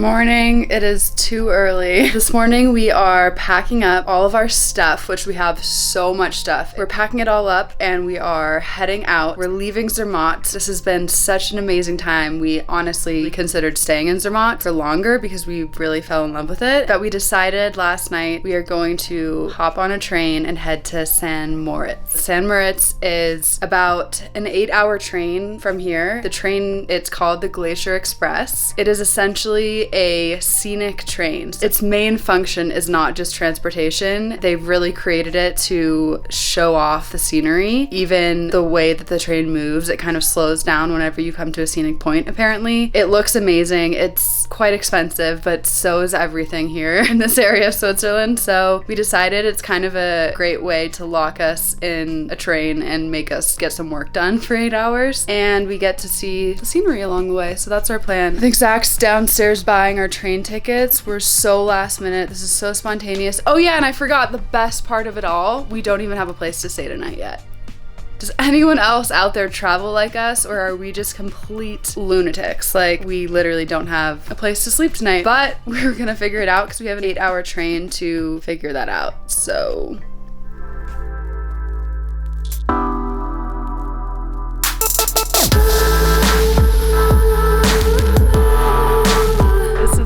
morning. It is too early. This morning we are packing up all of our stuff, which we have so much stuff. We're packing it all up and we are heading out. We're leaving Zermatt. This has been such an amazing time. We honestly considered staying in Zermatt for longer because we really fell in love with it. But we decided last night we are going to hop on a train and head to St. Moritz. St. Moritz is about an 8-hour train from here. The train, it's called the Glacier Express. It is essentially a scenic train. Its main function is not just transportation. They've really created it to show off the scenery. Even the way that the train moves, it kind of slows down whenever you come to a scenic point, apparently. It looks amazing. It's quite expensive, but so is everything here in this area of Switzerland. So we decided it's kind of a great way to lock us in a train and make us get some work done for 8 hours. And we get to see the scenery along the way. So that's our plan. I think Zach's downstairs buying our train tickets. We're so last minute. This is so spontaneous. Oh yeah, and I forgot the best part of it all. We don't even have a place to stay tonight yet. Does anyone else out there travel like us, or are we just complete lunatics? Like, we literally don't have a place to sleep tonight, but we're gonna figure it out because we have an 8-hour train to figure that out. So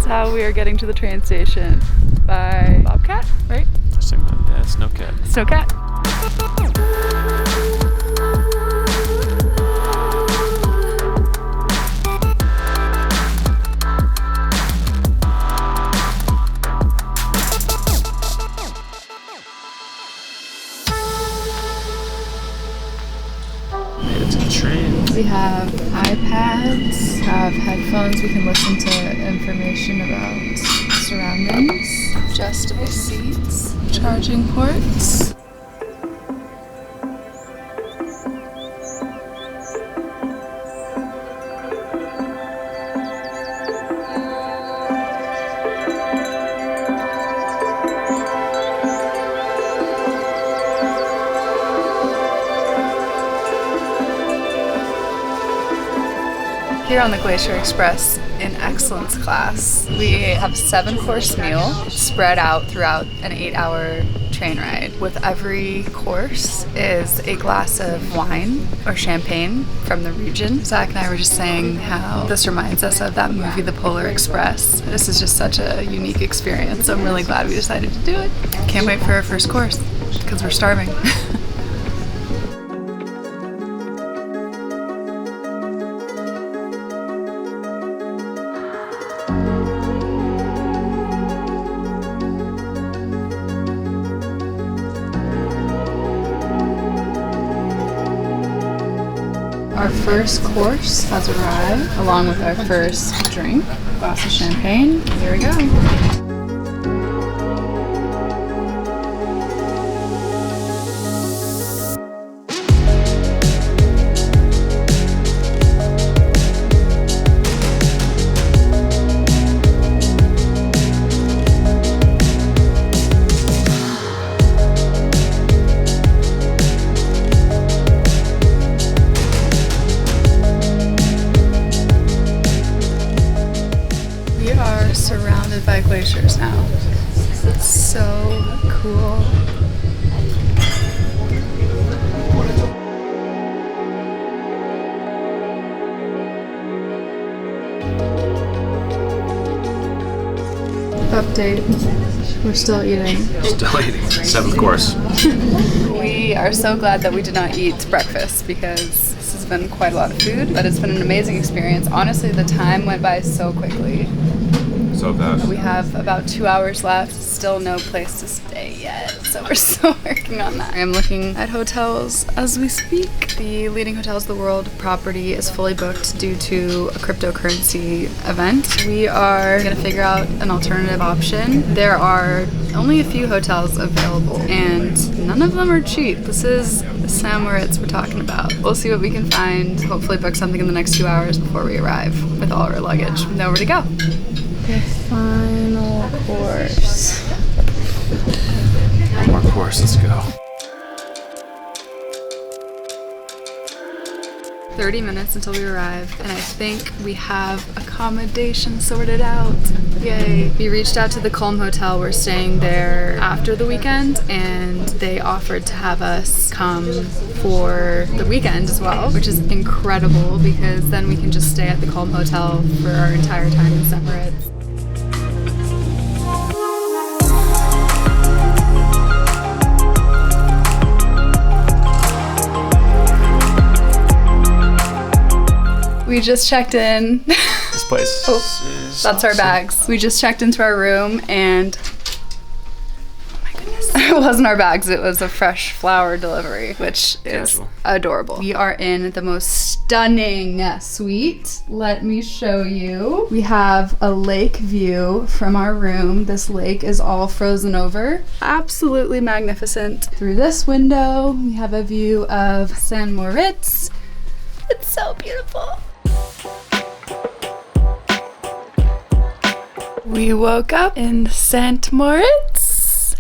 how we are getting to the train station by Bobcat, right? Yeah, Snowcat. Snowcat. Made it to the train. We have iPads, have headphones, we can listen to information about surroundings, adjustable seats, charging ports. Here on the Glacier Express in Excellence class, we have a 7-course meal spread out throughout an 8-hour train ride. With every course is a glass of wine or champagne from the region. Zach and I were just saying how this reminds us of that movie, The Polar Express. This is just such a unique experience, so I'm really glad we decided to do it. Can't wait for our first course, because we're starving. Our first course has arrived, along with our first drink, a glass of champagne. Here we go. Surrounded by glaciers now. It's so cool. Update. We're still eating. Still eating. 7th course. We are so glad that we did not eat breakfast because this has been quite a lot of food, but it's been an amazing experience. Honestly, the time went by so quickly. So fast. We have about 2 hours left, still no place to stay yet, so we're still working on that. I'm looking at hotels as we speak. The leading hotels of the world property is fully booked due to a cryptocurrency event. We are gonna figure out an alternative option. There are only a few hotels available, and none of them are cheap. This is the St. Moritz we're talking about. We'll see what we can find, hopefully book something in the next 2 hours before we arrive with all our luggage. Nowhere to go. The final course. One more course, let's go. 30 minutes until we arrive, and I think we have accommodation sorted out. Yay. We reached out to the Culm Hotel. We're staying there after the weekend, and they offered to have us come for the weekend as well, which is incredible because then we can just stay at the Culm Hotel for our entire time in St. Moritz. We just checked in. This place is that's our bags. We just checked into our room and oh my goodness. It wasn't our bags, it was a fresh flower delivery, which is adorable. We are in the most stunning suite. Let me show you. We have a lake view from our room. This lake is all frozen over. Absolutely magnificent. Through this window, we have a view of St. Moritz. It's so beautiful. We woke up in St. Moritz.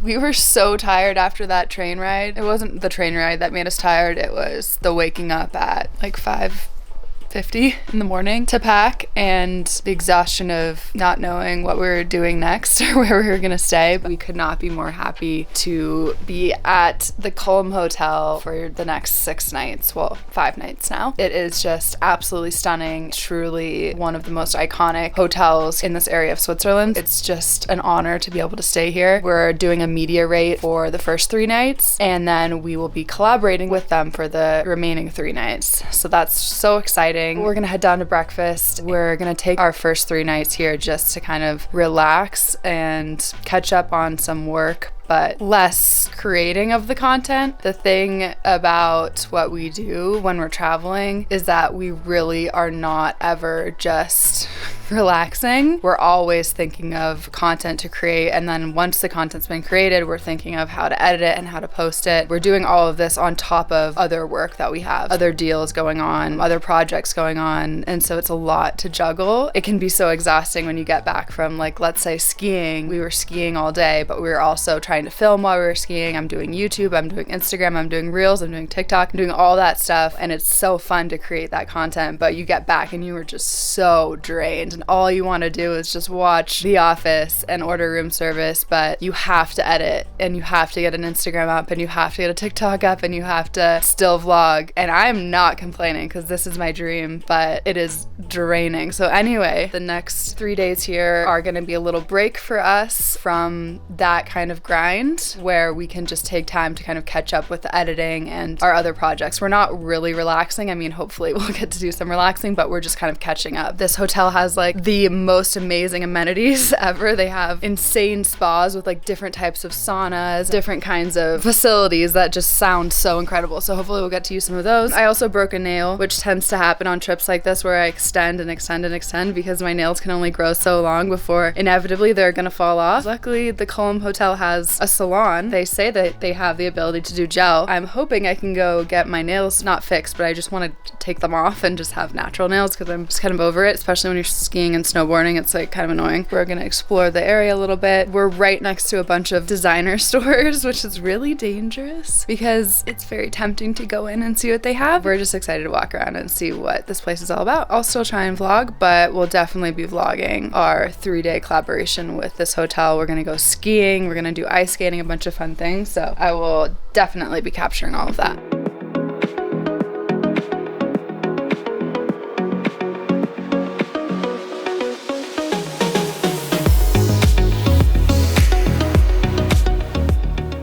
We were so tired after that train ride. It wasn't the train ride that made us tired. It was the waking up at like 5:50 in the morning to pack and the exhaustion of not knowing what we were doing next or where we were gonna stay. But we could not be more happy to be at the Culm Hotel for the next 6 nights. Well, 5 nights now. It is just absolutely stunning. Truly one of the most iconic hotels in this area of Switzerland. It's just an honor to be able to stay here. We're doing a media rate for the first 3 nights, and then we will be collaborating with them for the remaining 3 nights. So that's so exciting. We're gonna head down to breakfast. We're gonna take our first 3 nights here just to kind of relax and catch up on some work, but less creating of the content. The thing about what we do when we're traveling is that we really are not ever just relaxing. We're always thinking of content to create, and then once the content's been created, we're thinking of how to edit it and how to post it. We're doing all of this on top of other work that we have, other deals going on, other projects going on, and so it's a lot to juggle. It can be so exhausting when you get back from, like, let's say skiing. We were skiing all day, but we were also trying to film while we were skiing. I'm doing YouTube, I'm doing Instagram, I'm doing Reels, I'm doing TikTok, I'm doing all that stuff, and it's so fun to create that content, but you get back and you are just so drained, and all you want to do is just watch The Office and order room service, but you have to edit, and you have to get an Instagram up, and you have to get a TikTok up, and you have to still vlog, and I'm not complaining because this is my dream, but it is draining. So anyway, the next 3 days here are going to be a little break for us from that kind of grind where we can just take time to kind of catch up with the editing and our other projects. We're not really relaxing. I mean, hopefully we'll get to do some relaxing, but we're just kind of catching up. This hotel has like the most amazing amenities ever. They have insane spas with like different types of saunas, different kinds of facilities that just sound so incredible. So hopefully we'll get to use some of those. I also broke a nail, which tends to happen on trips like this where I extend and extend and extend because my nails can only grow so long before inevitably they're gonna fall off. Luckily, the Culm Hotel has a salon. They say that they have the ability to do gel. I'm hoping I can go get my nails not fixed, but I just want to take them off and just have natural nails because I'm just kind of over it, especially when you're skiing and snowboarding. It's like kind of annoying. We're gonna explore the area a little bit. We're right next to a bunch of designer stores, which is really dangerous because it's very tempting to go in and see what they have. We're just excited to walk around and see what this place is all about. I'll still try and vlog, but we'll definitely be vlogging our 3-day collaboration with this hotel. We're gonna go skiing, we're gonna do ice skating, a bunch of fun things. So I will definitely be capturing all of that.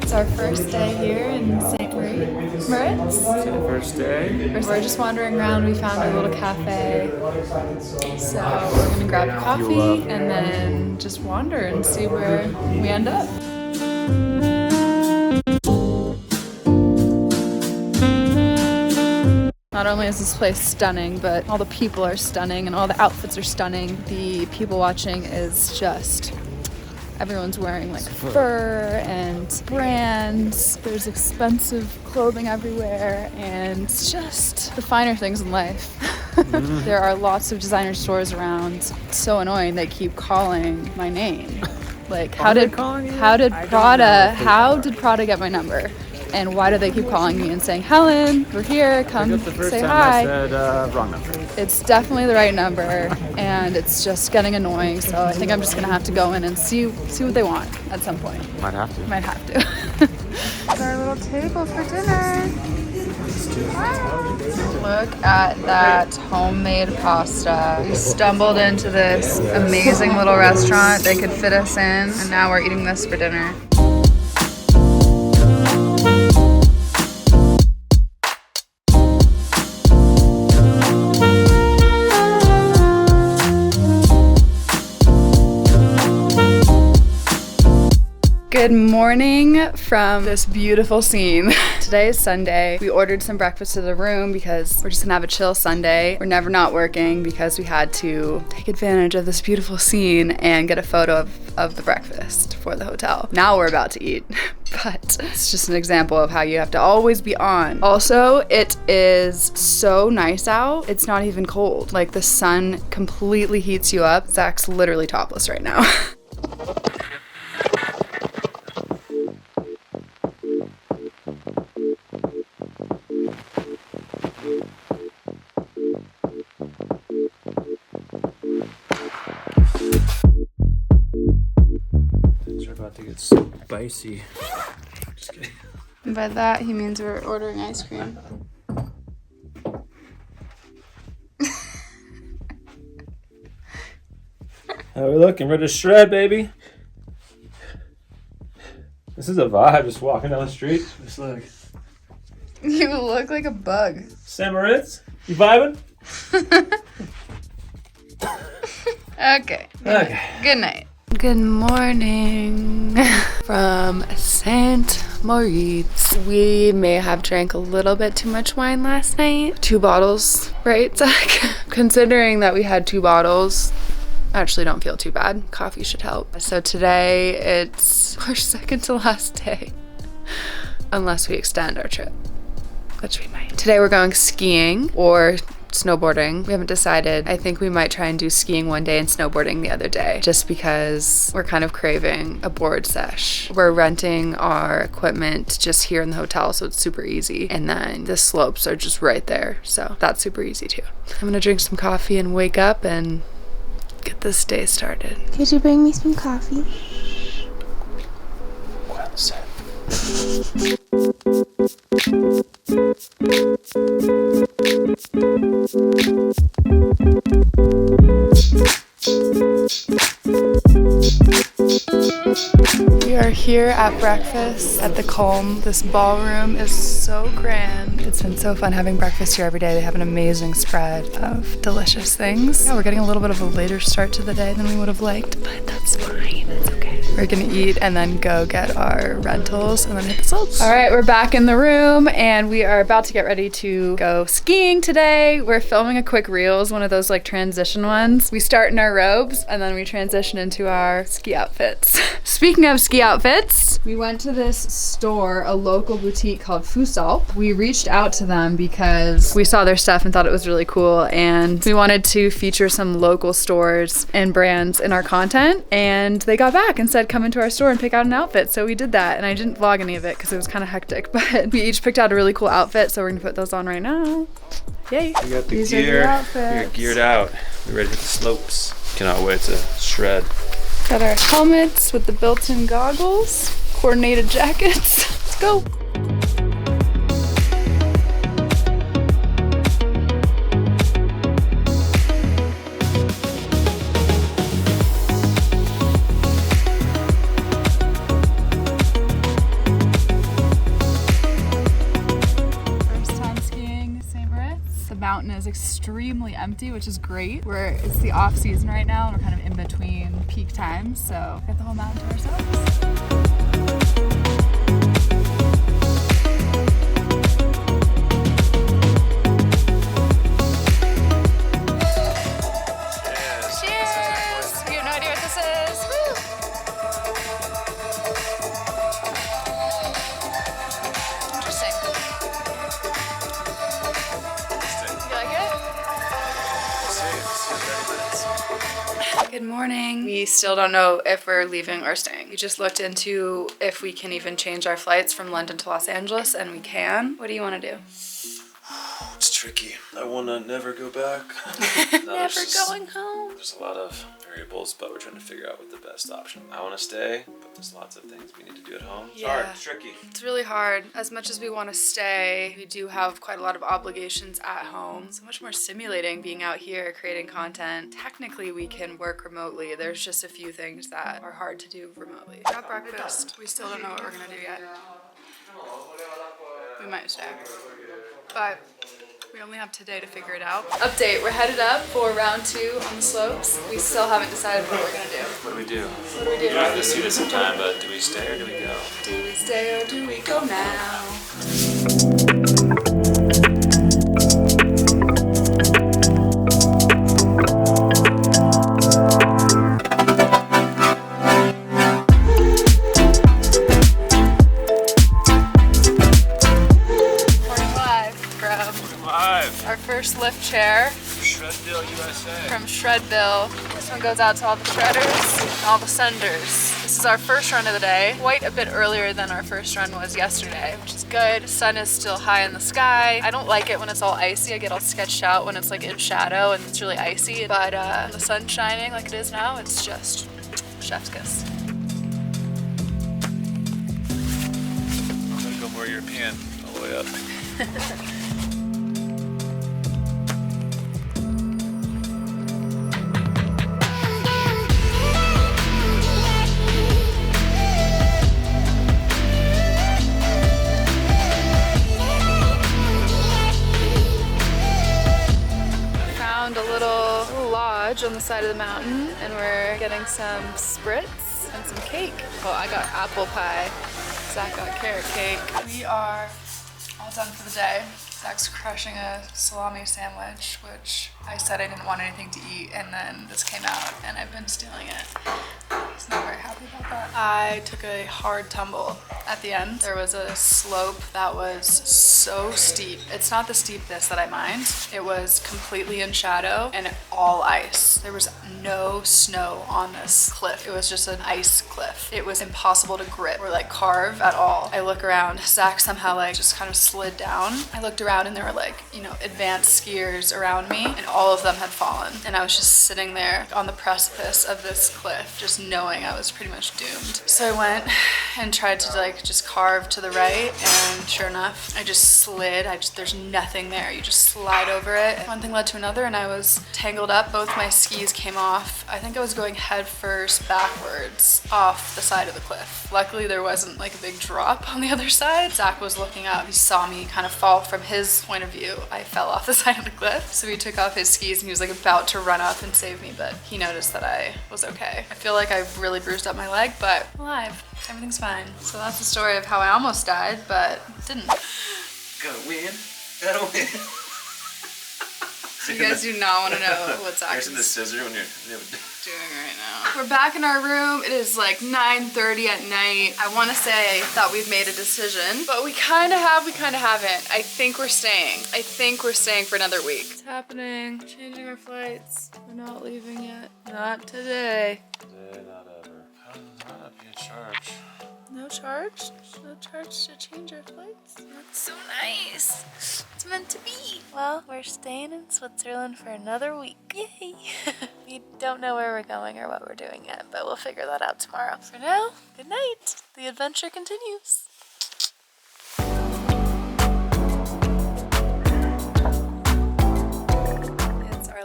It's our first day here in St. Moritz. It's the first day. We're just wandering around. We found a little cafe. So we're gonna grab a coffee and then just wander and see where we end up. Not only is this place stunning, but all the people are stunning and all the outfits are stunning. The people watching is just, everyone's wearing like fur and brands. There's expensive clothing everywhere, and it's just the finer things in life. There are lots of designer stores around. It's so annoying, they keep calling my name. Like, how did Prada get my number? And why do they keep calling me and saying, Helen, we're here, come The first say time hi. I said wrong number. It's definitely the right number, and it's just getting annoying. So I think I'm just gonna have to go in and see what they want at some point. Might have to. Might have to. It's our little table for dinner. Look at that homemade pasta. We stumbled into this amazing little restaurant. They could fit us in, and now we're eating this for dinner. Good morning from this beautiful scene. Today is Sunday. We ordered some breakfast to the room because we're just gonna have a chill Sunday. We're never not working because we had to take advantage of this beautiful scene and get a photo of the breakfast for the hotel. Now we're about to eat, but it's just an example of how you have to always be on. Also, it is so nice out. It's not even cold. Like the sun completely heats you up. Zach's literally topless right now. Things are about to get spicy. Just kidding. By that, he means we're ordering ice cream. How are we looking? Ready to shred, baby? This is a vibe, just walking down the street. Just like, You look like a bug. St. Moritz? You vibing? Okay. Okay. Good night. Good morning from St. Moritz. We may have drank a little bit too much wine last night. 2 bottles, right, Zach? Considering that we had 2 bottles, I actually don't feel too bad. Coffee should help. So today it's our second to last day, unless we extend our trip, which we might. Today we're going skiing or snowboarding. We haven't decided. I think we might try and do skiing one day and snowboarding the other day, just because we're kind of craving a board sesh. We're renting our equipment just here in the hotel, so it's super easy. And then the slopes are just right there, so that's super easy too. I'm gonna drink some coffee and wake up and get this day started. Could you bring me some coffee? Well said. We are here at breakfast at the Calm. This ballroom is so grand. It's been so fun having breakfast here every day. They have an amazing spread of delicious things. Yeah, we're getting a little bit of a later start to the day than we would have liked, but that's fine. It's okay. We're gonna eat and then go get our rentals and then hit the slopes. All right, we're back in the room and we are about to get ready to go skiing today. We're filming a quick reels, one of those like transition ones. We start in our robes and then we transition into our ski outfits. Speaking of ski outfits, we went to this store, a local boutique called Fusalp. We reached out to them because we saw their stuff and thought it was really cool, and we wanted to feature some local stores and brands in our content, and they got back and said come into our store and pick out an outfit. So we did that, and I didn't vlog any of it because it was kind of hectic, but we each picked out a really cool outfit, so we're gonna put those on right now. Yay. We got the These are gear. the outfits. We're geared out. We're ready to hit the slopes. Cannot wait to shred. Got our helmets with the built-in goggles, coordinated jackets. Let's go. First time skiing St. Moritz. The mountain is extremely empty, which is great. It's the off season right now, and we're kind of in between peak times, so we got the whole mountain to ourselves. Cheers! We have no idea what this is. Woo! Interesting. You like it? Good morning. We still don't know if we're leaving or staying. We just looked into if we can even change our flights from London to Los Angeles, and we can. What do you want to do? It's tricky. I want to never go back. Never going home. There's a lot of variables, but we're trying to figure out what the best option. I want to stay, but there's lots of things we need to do at home. It's hard. It's tricky. It's really hard. As much as we want to stay, we do have quite a lot of obligations at home. So much more stimulating being out here creating content. Technically, we can work remotely. There's just a few things that are hard to do remotely. Got breakfast. We still don't know what we're gonna do yet. We might stay, but we only have today to figure it out. Update, we're headed up for round 2 on the slopes. We still haven't decided what we're gonna do. What do we do? What do we do? We have to see this sometime, but do we stay or do we go? Do we stay or do we go now? Our first lift chair Shredville, USA. from Shredville. This one goes out to all the shredders and all the senders. This is our first run of the day, quite a bit earlier than our first run was yesterday, which is good. The sun is still high in the sky. I don't like it when it's all icy. I get all sketched out when it's like in shadow and it's really icy, but when the sun's shining like it is now, it's just chef's kiss. I'm gonna go more European all the way up. On the side of the mountain, and we're getting some spritz and some cake. Oh, I got apple pie. Zach got carrot cake. We are all done for the day. Zach's crushing a salami sandwich, which I said I didn't want anything to eat, and then this came out, and I've been stealing it. He's not very happy about that. I took a hard tumble at the end. There was a slope that was so steep. It's not the steepness that I mind. It was completely in shadow and all ice. There was no snow on this cliff. It was just an ice cliff. It was impossible to grip or like carve at all. I look around, Zach somehow like just kind of slid down. I looked around and there were like, you know, advanced skiers around me, and all of them had fallen. And I was just sitting there on the precipice of this cliff, just knowing I was pretty much doomed. So I went and tried to like just carve to the right, and sure enough, I just slid. There's nothing there. You just slide over it. One thing led to another, and I was tangled up. Both my skis came off. I think I was going head first backwards off the side of the cliff. Luckily, there wasn't like a big drop on the other side. Zach was looking up. He saw me kind of fall from his point of view. I fell off the side of the cliff. So he took off his skis and he was like about to run up and save me, but he noticed that I was okay. I feel like I really bruised up my leg, but I'm alive. Everything's fine. So that's the story of how I almost died, but didn't. Gotta win. Gotta win. You guys do not want to know what's actually the scissor when you're doing right now. We're back in our room. It is like 9:30 at night. I want to say that we've made a decision, but we kind of have, we kind of haven't. I think we're staying. I think we're staying for another week. It's happening. Changing our flights. We're not leaving yet. Not today. Today, not ever. How does that not be a charge? No charge? No charge to change our flights? That's so nice. It's meant to be. Well, we're staying in Switzerland for another week. Yay! We don't know where we're going or what we're doing yet, but we'll figure that out tomorrow. For now, good night. The adventure continues.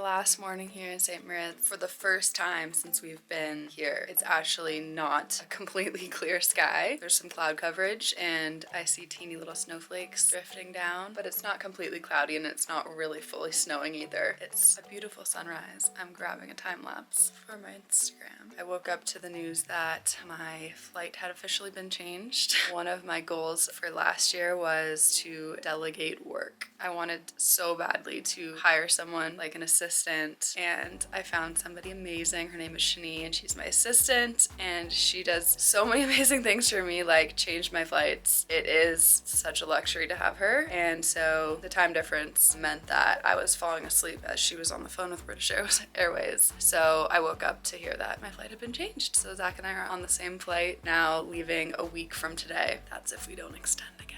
Last morning here in St. Moritz. For the first time since we've been here, it's actually not a completely clear sky. There's some cloud coverage and I see teeny little snowflakes drifting down, but it's not completely cloudy and it's not really fully snowing either. It's a beautiful sunrise. I'm grabbing a time lapse for my Instagram. I woke up to the news that my flight had officially been changed. One of my goals for last year was to delegate work. I wanted so badly to hire someone like an assistant consultant, and I found somebody amazing. Her name is Shani, and she's my assistant, and she does so many amazing things for me, like change my flights. It is such a luxury to have her, and so the time difference meant that I was falling asleep as she was on the phone with British Airways. So I woke up to hear that my flight had been changed. So Zach and I are on the same flight now, leaving a week from today. That's if we don't extend again.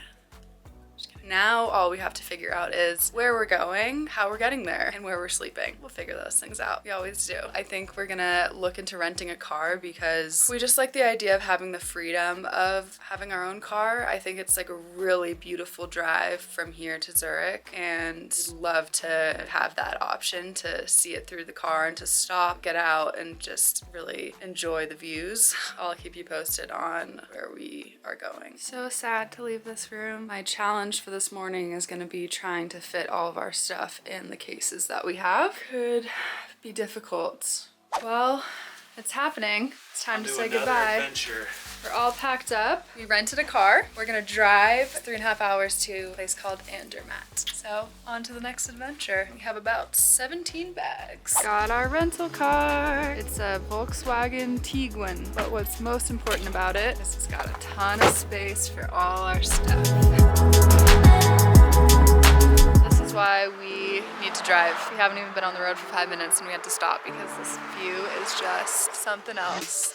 Now all we have to figure out is where we're going, how we're getting there, and where we're sleeping. We'll figure those things out. We always do. I think we're gonna look into renting a car because we just like the idea of having the freedom of having our own car. I think it's like a really beautiful drive from here to Zurich, and we'd love to have that option to see it through the car and to stop, get out, and just really enjoy the views. I'll keep you posted on where we are going. So sad to leave this room. My challenge for this morning is going to be trying to fit all of our stuff in the cases that we have. Could be difficult. Well, it's happening. It's time to say goodbye. Adventure. We're all packed up. We rented a car. We're gonna drive 3.5 hours to a place called Andermatt. So on to the next adventure. We have about 17 bags. Got our rental car. It's a Volkswagen Tiguan. But what's most important about it is it's got a ton of space for all our stuff. This is why we need to drive. We haven't even been on the road for 5 minutes and we had to stop because this view is just something else.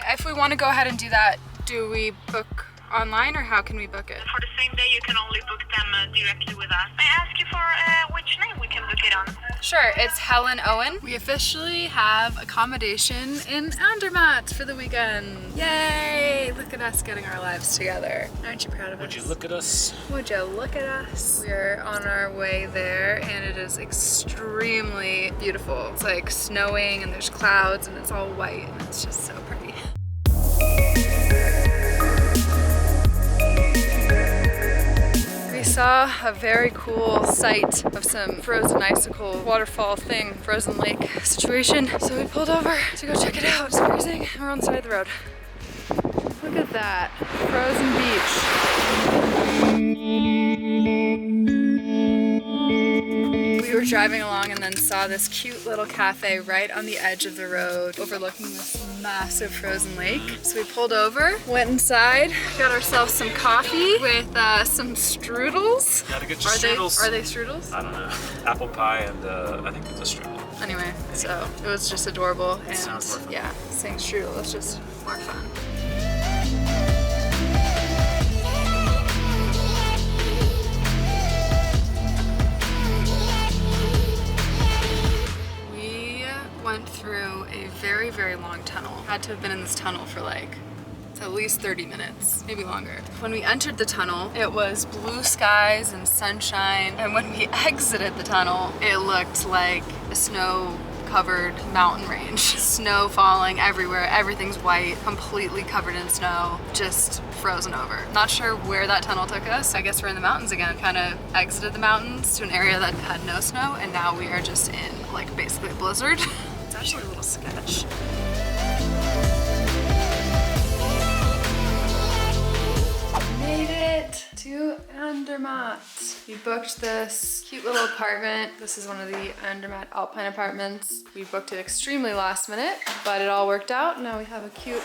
If we want to go ahead and do that, do we book online or how can we book it? For the same day, you can only book them directly with us. May I ask you for which name we can book it on? Sure, it's Helen, Owen. We officially have accommodation in Andermatt for the weekend. Yay! Look at us getting our lives together. Aren't you proud of us? Would you look at us? Would you look at us? We're on our way there and it is extremely beautiful. It's like snowing and there's clouds and it's all white and it's just so pretty. We saw a very cool sight of some frozen icicle waterfall thing, frozen lake situation. So we pulled over to go check it out. It's freezing. We're on the side of the road. Look at that, frozen beach. We were driving along and then saw this cute little cafe right on the edge of the road overlooking this massive frozen lake. So we pulled over, went inside, got ourselves some coffee with some strudels. Gotta get your strudels. Are they strudels? I don't know. Apple pie and I think it's a strudel. Anyway, so it was just adorable. And sounds more fun. Yeah, saying strudel was just more fun. Went through a very, very long tunnel. Had to have been in this tunnel for like at least 30 minutes, maybe longer. When we entered the tunnel, it was blue skies and sunshine. And when we exited the tunnel, it looked like a snow-covered mountain range. Snow falling everywhere, everything's white, completely covered in snow, just frozen over. Not sure where that tunnel took us. I guess we're in the mountains again. Kind of exited the mountains to an area that had no snow, and now we are just in like basically a blizzard. It's actually a little sketch. Made it to Andermatt. We booked this cute little apartment. This is one of the Andermatt Alpine apartments. We booked it extremely last minute, but it all worked out. Now we have a cute,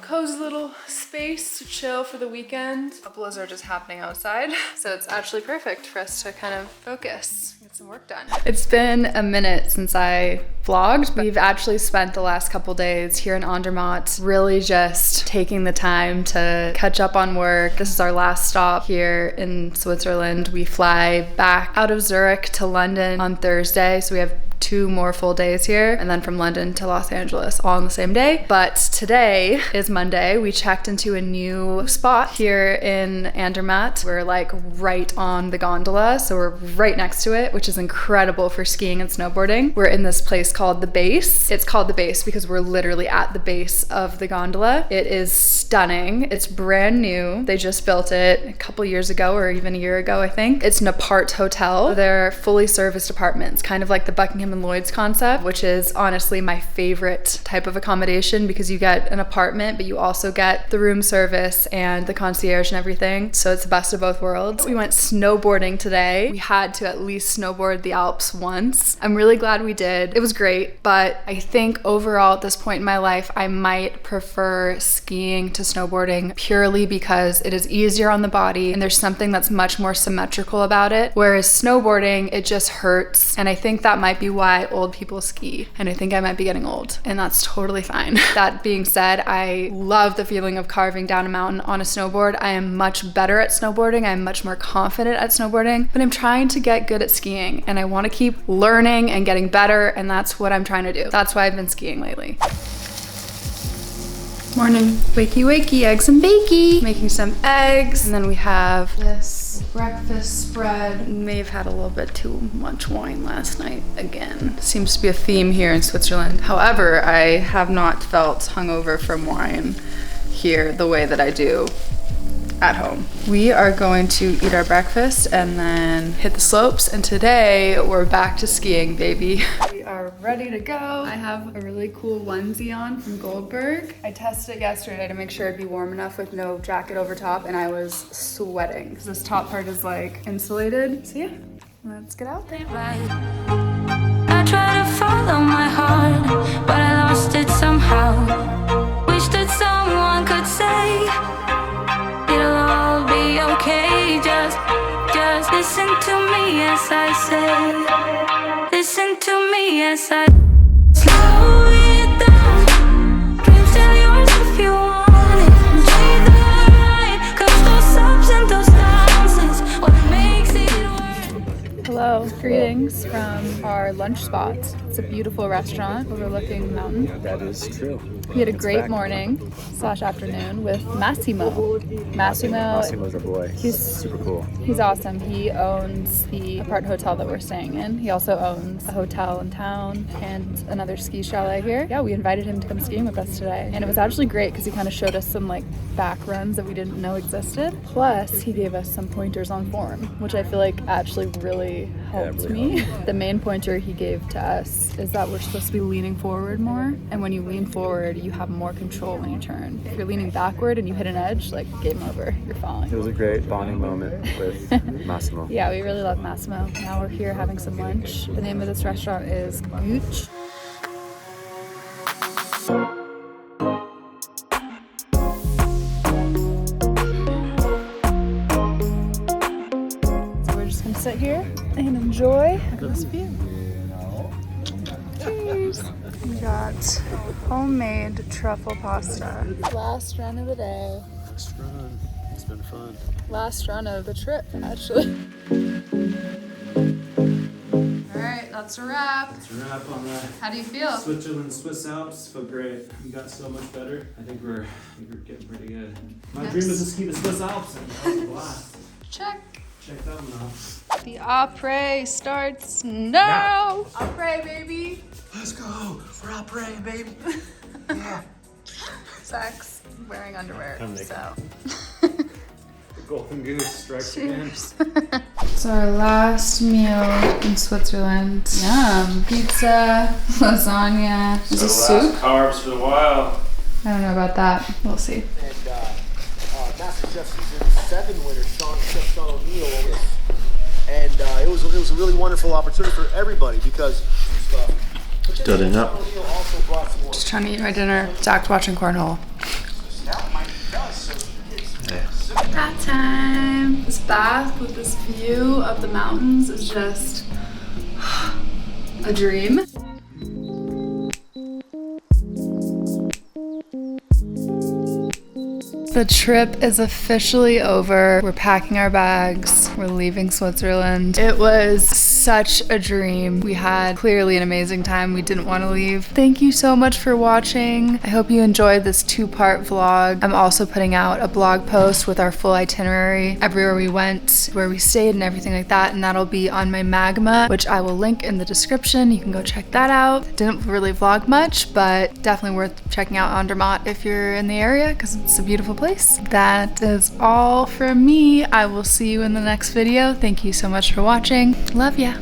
cozy little space to chill for the weekend. A blizzard is happening outside, so it's actually perfect for us to kind of focus. Get some work done. It's been a minute since I vlogged, but we've actually spent the last couple days here in Andermatt really just taking the time to catch up on work. This is our last stop here in Switzerland. We fly back out of Zurich to London on Thursday, so we have 2 more full days here, and then from London to Los Angeles all on the same day. But today is Monday. We checked into a new spot here in Andermatt. We're like right on the gondola, so we're right next to it, which is incredible for skiing and snowboarding. We're in this place called the Base. It's called the Base because we're literally at the base of the gondola. It is stunning. It's brand new. They just built it a couple years ago, or even a year ago, I think. It's an apart hotel. They're fully serviced apartments, kind of like the Buckingham him and Lloyd's concept, which is honestly my favorite type of accommodation because you get an apartment, but you also get the room service and the concierge and everything. So it's the best of both worlds. We went snowboarding today. We had to at least snowboard the Alps once. I'm really glad we did. It was great, but I think overall at this point in my life, I might prefer skiing to snowboarding purely because it is easier on the body and there's something that's much more symmetrical about it. Whereas snowboarding, it just hurts. And I think that might be why old people ski. And I think I might be getting old, and that's totally fine. That being said, I love the feeling of carving down a mountain on a snowboard. I am much better at snowboarding. I'm much more confident at snowboarding, but I'm trying to get good at skiing and I want to keep learning and getting better, and that's what I'm trying to do. That's why I've been skiing lately. Morning. Wakey wakey, eggs and bakey. Making some eggs. And then we have this breakfast spread. May have had a little bit too much wine last night again. Seems to be a theme here in Switzerland. However, I have not felt hungover from wine here the way that I do at home. We are going to eat our breakfast and then hit the slopes, and today we're back to skiing, baby. We are ready to go. I have a really cool onesie on from Goldberg. I tested it yesterday to make sure it'd be warm enough with no jacket over top, and I was sweating because this top part is like insulated. So yeah, let's get out there. I tried to follow my heart, but I lost it somehow. Wish that someone could say it'll all be okay. Just listen to me as I say. Listen to me as I slow it down. Dreams are yours if you want it. Enjoy the ride, 'cause those ups and those downs is what makes it worth. Hello, greetings from our lunch spot. It's a beautiful restaurant overlooking the mountain. That is true. We had a great morning / afternoon with Massimo. Massimo's a boy. He's super cool. He's awesome. He owns the apart hotel that we're staying in. He also owns a hotel in town and another ski chalet here. Yeah, we invited him to come skiing with us today. And it was actually great because he kind of showed us some like back runs that we didn't know existed. Plus, he gave us some pointers on form, which I feel like actually really helped me. The main pointer he gave to us is that we're supposed to be leaning forward more. And when you lean forward, you have more control when you turn. If you're leaning backward and you hit an edge, like game over, you're falling. It was a great bonding moment with Massimo. Yeah, we really love Massimo. Now we're here having some lunch. The name of this restaurant is Gooch. So we're just gonna sit here and enjoy this view. Cheers. We got homemade truffle pasta. Last run of the day. Last run. It's been fun. Last run of the trip, actually. All right, that's a wrap. That's a wrap on that. How do you feel? Switzerland, Swiss Alps, felt great. We got so much better. I think we're getting pretty good. My dream is to ski the Swiss Alps, and that was a blast. Check. Check that one out. The après starts now. Après, baby. Let's go. We're après, baby. Yeah. Zach's wearing underwear, I'm naked. so. Golden Goose strikes again. It's our last meal in Switzerland. Yum. Pizza, lasagna. Is this soup? Carbs for a while. I don't know about that. We'll see. And Master Chef Season 7 winner, Chef Sean O'Neill. And it was a really wonderful opportunity for everybody because Studying up. Just trying to eat my dinner. Zach's watching cornhole. Bath time. This bath with this view of the mountains is just a dream. The trip is officially over. We're packing our bags. We're leaving Switzerland. It was such a dream. We had clearly an amazing time. We didn't want to leave. Thank you so much for watching. I hope you enjoyed this 2-part vlog. I'm also putting out a blog post with our full itinerary, everywhere we went, where we stayed and everything like that, and that'll be on my Magma, which I will link in the description. You can go check that out. Didn't really vlog much, but definitely worth checking out Andermatt if you're in the area because it's a beautiful place. That is all from me. I will see you in the next video. Thank you so much for watching. Love ya.